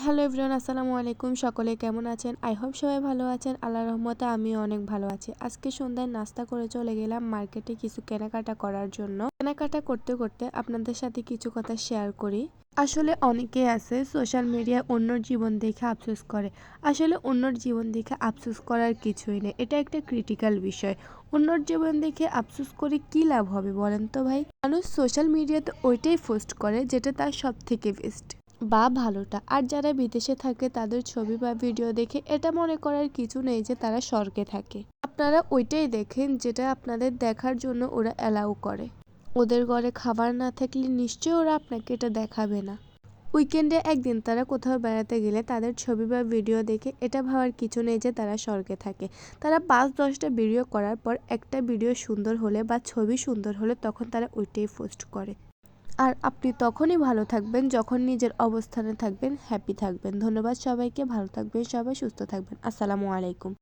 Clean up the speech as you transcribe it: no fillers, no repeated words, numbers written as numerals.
Hello everyone, আসসালামু আলাইকুম। সকলে কেমন আছেন? আই হোপ সবাই ভালো আছেন। আল্লাহর রহমতে আমিও অনেক ভালো আছি। আজকে সন্ধ্যায় নাস্তা করে চলে গেলাম মার্কেটে কিছু কেনাকাটা করার জন্য। কেনাকাটা করতে করতে আপনাদের সাথে কিছু কথা শেয়ার করি। আসলে অনেকেই আছে সোশ্যাল মিডিয়ায় অন্যর জীবন দেখে আফসোস করে। আসলে অন্যর জীবন দেখে আফসোস করার কিছুই নেই, এটা একটা ক্রিটিক্যাল বিষয়। অন্যর জীবন দেখে আফসোস করে কি লাভ হবে বলেন তো ভাই? মানুষ সোশ্যাল মিডিয়াতে ওইটাই পোস্ট করে যেটা তার সব থেকে বেস্ট বা ভালোটা। আর যারা বিদেশে থাকে তাদের ছবি বা ভিডিও দেখে এটা মনে করার কিছু নেই যে তারা স্বর্গে থাকে। আপনারা ওইটাই দেখেন যেটা আপনাদের দেখার জন্য ওরা অ্যালাউ করে। ওদের ঘরে খাবার না থাকলে নিশ্চয়ই ওরা আপনাকে এটা দেখাবে না। উইকেন্ডে একদিন তারা কোথাও বেড়াতে গেলে তাদের ছবি বা ভিডিও দেখে এটা ভাবার কিছু নেই যে তারা স্বর্গে থাকে। তারা 5-10টা ভিডিও করার পর একটা ভিডিও সুন্দর হলে বা ছবি সুন্দর হলে তখন তারা ওইটাই পোস্ট করে। আর আপনি তখনই ভালো থাকবেন যখন নিজের অবস্থানে থাকবেন, হ্যাপি থাকবেন। ধন্যবাদ সবাইকে। ভালো থাকবেন সবাই, সুস্থ থাকবেন। আসসালামু আলাইকুম।